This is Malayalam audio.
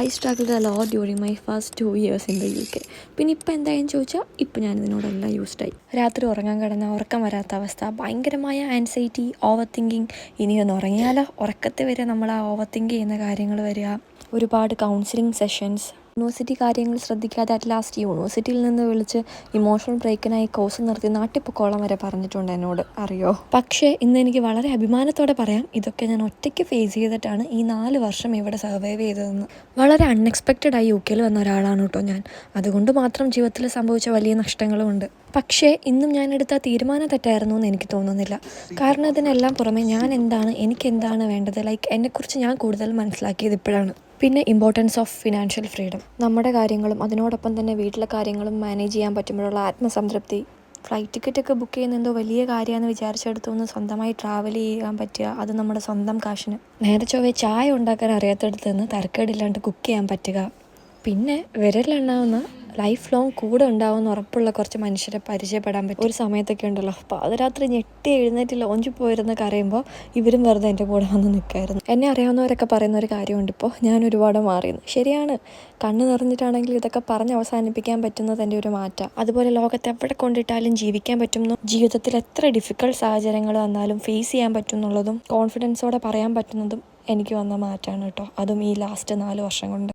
I struggled a lot during my first 2 years in the UK. പിന്നെ ഇപ്പം എന്തായെന്ന് ചോദിച്ചാൽ ഇപ്പം ഞാനിതിനോടെല്ലാം യൂസ്ഡായി. രാത്രി ഉറങ്ങാൻ കിടന്ന ഉറക്കം വരാത്ത അവസ്ഥ, ഭയങ്കരമായ ആൻസൈറ്റി, ഓവർ തിങ്കിങ്. ഇനിയൊന്ന് ഉറങ്ങിയാലോ, ഉറക്കത്തിൽ വരെ നമ്മൾ ആ ഓവർ തിങ്ക് ചെയ്യുന്ന കാര്യങ്ങൾ വരിക. ഒരുപാട് കൗൺസിലിംഗ് സെഷൻസ്, യൂണിവേഴ്സിറ്റി കാര്യങ്ങൾ ശ്രദ്ധിക്കാതെ അറ്റ് ലാസ്റ്റ് യൂണിവേഴ്സിറ്റിയിൽ നിന്ന് വിളിച്ച് ഇമോഷണൽ ബ്രേക്കിനായി കോഴ്സ് നിർത്തി നാട്ടിൽ പൊക്കോളം വരെ പറഞ്ഞിട്ടുണ്ട് എന്നോട്, അറിയോ. പക്ഷേ ഇന്ന് എനിക്ക് വളരെ അഭിമാനത്തോടെ പറയാം, ഇതൊക്കെ ഞാൻ ഒറ്റയ്ക്ക് ഫേസ് ചെയ്തിട്ടാണ് ഈ 4 വർഷം ഇവിടെ സർവൈവ് ചെയ്തതെന്ന്. വളരെ അൺഎക്സ്പെക്റ്റഡായി UK വന്ന ഒരാളാണ് കേട്ടോ ഞാൻ. അതുകൊണ്ട് മാത്രം ജീവിതത്തിൽ സംഭവിച്ച വലിയ നഷ്ടങ്ങളുമുണ്ട്. പക്ഷേ ഇന്നും ഞാനെടുത്ത തീരുമാനം തെറ്റായിരുന്നു എന്ന് എനിക്ക് തോന്നുന്നില്ല. കാരണം ഇതിനെല്ലാം പുറമെ ഞാൻ എന്താണ്, എനിക്കെന്താണ് വേണ്ടത്, എന്നെക്കുറിച്ച് ഞാൻ കൂടുതൽ മനസ്സിലാക്കിയത് ഇപ്പോഴാണ്. പിന്നെ ഇമ്പോർട്ടൻസ് ഓഫ് ഫിനാൻഷ്യൽ ഫ്രീഡം. നമ്മുടെ കാര്യങ്ങളും അതിനോടൊപ്പം തന്നെ വീട്ടിലെ കാര്യങ്ങളും മാനേജ് ചെയ്യാൻ പറ്റുമ്പോഴുള്ള ആത്മസംതൃപ്തി. ഫ്ലൈറ്റ് ടിക്കറ്റൊക്കെ ബുക്ക് ചെയ്യുന്ന എന്തോ വലിയ കാര്യമാണെന്ന് വിചാരിച്ചെടുത്തുനിന്ന് സ്വന്തമായി ട്രാവൽ ചെയ്യാൻ പറ്റുക, അത് നമ്മുടെ സ്വന്തം കാശിന്. നേരെ ചൊവ്വേ ചായ ഉണ്ടാക്കാൻ അറിയാത്തടുത്ത് നിന്ന് തരക്കേടില്ലാണ്ട് കുക്ക് ചെയ്യാൻ പറ്റുക. പിന്നെ വിരലിലെണ്ണാവുന്ന ലൈഫ് ലോങ് കൂടെ ഉണ്ടാവുമെന്ന് ഉറപ്പുള്ള കുറച്ച് മനുഷ്യരെ പരിചയപ്പെടാൻ പറ്റും. ഒരു സമയത്തൊക്കെ ഉണ്ടല്ലോ, പാതിരാത്രി ഞെട്ടി എഴുന്നേറ്റ് ലോഞ്ചിൽ പോയിരുന്ന് കരയുമ്പോൾ ഇവരും വെറുതെ എൻ്റെ കൂടെ വന്ന് നിൽക്കായിരുന്നു. എന്നെ അറിയാവുന്നവരൊക്കെ പറയുന്ന ഒരു കാര്യമുണ്ട്, ഇപ്പോൾ ഞാൻ ഒരുപാട് മാറിയെന്ന്. ശരിയാണ്, കണ്ണ് നിറഞ്ഞിട്ടാണെങ്കിൽ ഇതൊക്കെ പറഞ്ഞ് അവസാനിപ്പിക്കാൻ പറ്റുന്നത് എൻ്റെ ഒരു മാറ്റം. അതുപോലെ ലോകത്ത് എവിടെ കൊണ്ടിട്ടാലും ജീവിക്കാൻ പറ്റുന്നു, ജീവിതത്തിൽ എത്ര ഡിഫിക്കൽട്ട് സാഹചര്യങ്ങൾ വന്നാലും ഫേസ് ചെയ്യാൻ പറ്റും എന്നുള്ളതും കോൺഫിഡൻസോടെ പറയാൻ പറ്റുന്നതും എനിക്ക് വന്ന മാറ്റമാണ് കേട്ടോ. അതും ഈ ലാസ്റ്റ് 4 വർഷം കൊണ്ട്.